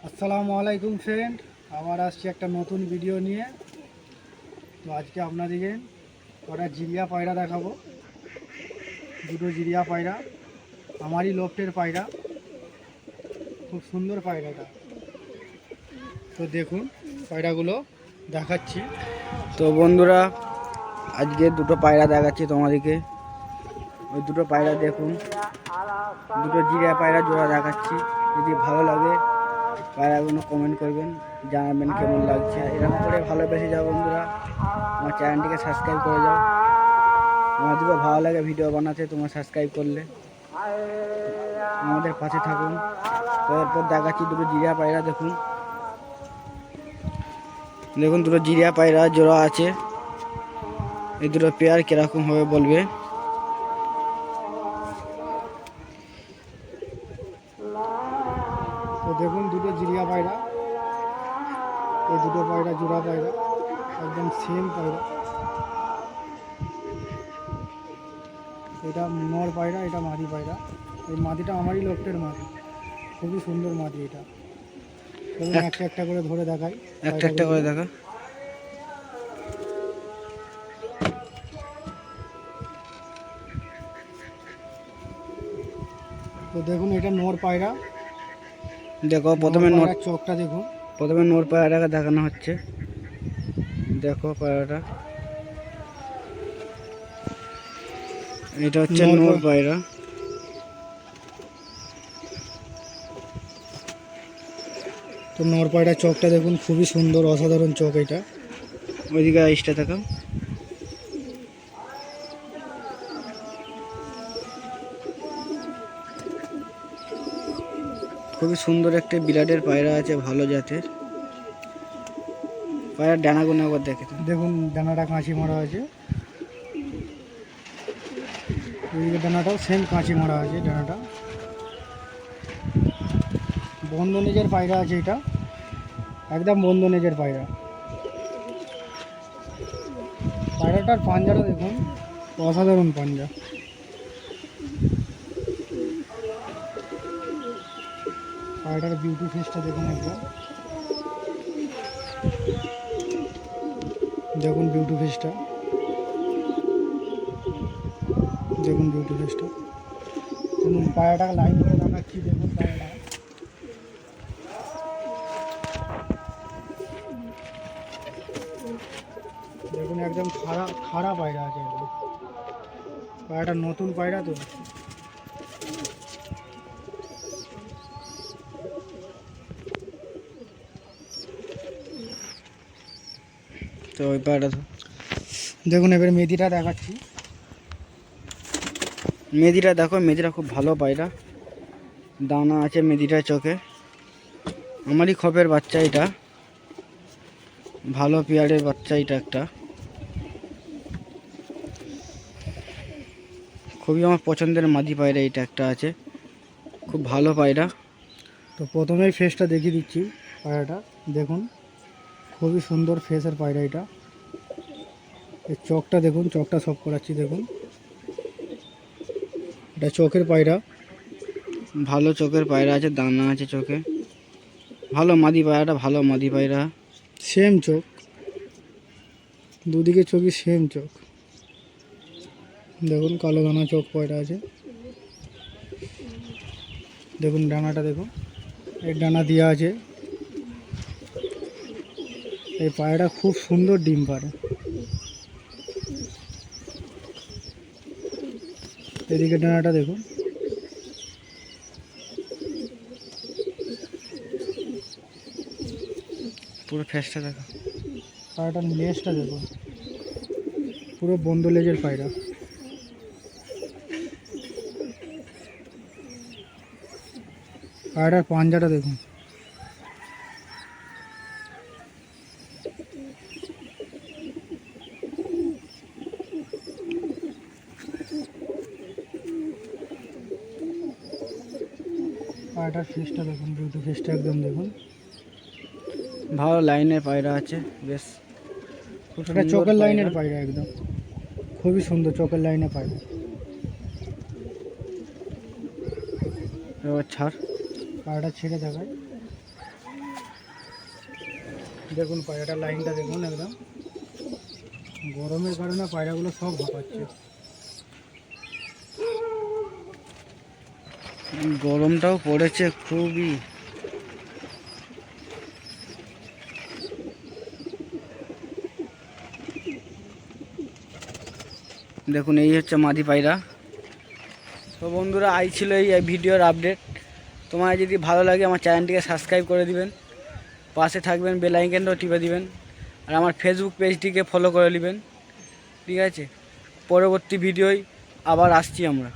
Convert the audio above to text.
আসসালামু আলাইকুম ফ্রেন্ড, আবার আসছি একটা নতুন ভিডিও নিয়ে। তো আজকে আপনাদেরকে কটা জিরিয়া পায়রা দেখাবো। দুটো জিরিয়া পায়রা, আমারই লফটের পায়রা, খুব সুন্দর পায়রাটা। তো দেখুন পায়রাগুলো দেখাচ্ছি। তো বন্ধুরা, আজকে দুটো পায়রা দেখাচ্ছি তোমাদেরকে। ওই দুটো পায়রা দেখুন, দুটো জিরিয়া পায়রা জোড়া দেখাচ্ছি। যদি ভালো লাগে পায়রাগুলো কমেন্ট করবেন, জানাবেন কেমন লাগছে। এরকম করে ভালোবেসে যাও বন্ধুরা, আমার চ্যানেলটিকে সাবস্ক্রাইব করে যাও। আমাদেরকে ভালো লাগে ভিডিও বানাতে, তোমরা সাবস্ক্রাইব করলে আমাদের পাশে থাকুন। তো এরপর দেখাচ্ছি দুটো জিরিয়া পায়রা। দেখুন দেখুন দুটো জিরিয়া পায়রা জোড়া আছে। এই দুটো পেয়ার কিরকম হবে বলবে। তো দেখুন দুটো জিরিয়া পায়রা, এই দুটো পায়রা জোড়া পায়রা, একদম সেম পায়রা। এটা নর পায়রা, এটা মাদি পায়রা। এই মাদিটা আমারই লফটের মাদি, খুবই সুন্দর মাদি এটা। একটা একটা করে ধরে দেখাই, একটা একটা করে দেখা। তো দেখুন এটা নর পায়রা। দেখো প্রথমে নর চোখটা দেখুন, প্রথমে নর পায়রাটাকে দেখানো হচ্ছে। দেখো পায়রাটা, এটা হচ্ছে নর পায়রা। তো নর পায়রার চোখটা দেখুন, খুবই সুন্দর, অসাধারণ চোখ এটা। ওইদিকে আইসটা থাকা। খুবই সুন্দর একটা বিরাটের পায়রা আছে, ভালো জাতের পায়রা। ডানাগুলো একবার দেখে দেখুন, ডানাটা কাঁচি মারা আছে। ওইদিকে ডানাটাও সেম কাঁচি মারা আছে। ডানাটা বন্ধ নিজের পায়রা আছে, এটা একদম বন্ধ নিজের পায়রা। পায়রাটার পাঞ্জাটা দেখুন, অসাধারণ পাঞ্জা। পায়রাটার বিউটি ফেসটা দেখুন একবার, দেখুন বিউটি ফেসটা, দেখুন বিউটি ফেসটা। দেখুন পায়রাটাকে লাইন করে দেখাচ্ছি। দেখুন পায়রাটা, দেখুন একদম খাড়া পায়রা আছে একদম। পায়রাটা নতুন পায়রা তো। তো ওই পায়রাটা দেখুন এবার মেদিটা দেখাচ্ছি। মেদিটা দেখো, মেদিটা খুব ভালো পায়রা। দানা আছে মেদিটার চোখে। আমারই খপের বাচ্চা এটা, ভালো পেয়ারের বাচ্চা এটা একটা। খুবই আমার পছন্দের মাদি পায়রা এটা একটা আছে, খুব ভালো পায়রা। তো প্রথমেই ফেসটা দেখিয়ে দিচ্ছি পায়রাটা। দেখুন খুবই সুন্দর ফেসের পায়রা এটা। এর চোখটা দেখুন, চোখটা সব করাচ্ছি। দেখুন এটা চোখের পায়রা, ভালো চোখের পায়রা আছে, দানা আছে চোখে। ভালো মাদি পায়রাটা, ভালো মাদি পায়রা। সেম চোখ, দুদিকে চোখই সেম চোখ। দেখুন কালো দানা চোখ পায়রা আছে। দেখুন ডানাটা দেখুন, এর ডানা দেওয়া আছে। এই পায়রাটা খুব সুন্দর ডিম পারে। এদিকে ডানাটা দেখুন, পুরো ফেসটা দেখো। পায়রাটার লেজটা দেখুন, পুরো বন্ধ লেজের পায়রা। পায়রাটার পাঞ্জাটা দেখুন, পায়রাটার ফেসটা দেখুন, দুটো ফেসটা একদম দেখুন। ভালো লাইনের পায়রা আছে বেশ, খুব এটা সুন্দর চোখের লাইনের পায়রা। পায়রা, একদম খুবই সুন্দর চোখের লাইনে পায়রা। এবার ছাড়। পায়রাটা ছেড়ে দেখায়। দেখুন পায়রাটার লাইনটা দেখুন, একদম গরমের কারণে পায়রাগুলো সব হাঁপাচ্ছে। গরমটাও পড়েছে খুবই। দেখুন এই হচ্ছে মাদি পায়রা। তো বন্ধুরা এই ছিল এই ভিডিওর আপডেট। তোমার যদি ভালো লাগে আমার চ্যানেলটিকে সাবস্ক্রাইব করে দিবেন, পাশে থাকবেন, বেল আইকনটাও টিপে দিবেন, আর আমার ফেসবুক পেজটিকে ফলো করে নেবেন। ঠিক আছে, পরবর্তী ভিডিওয় আবার আসছি আমরা।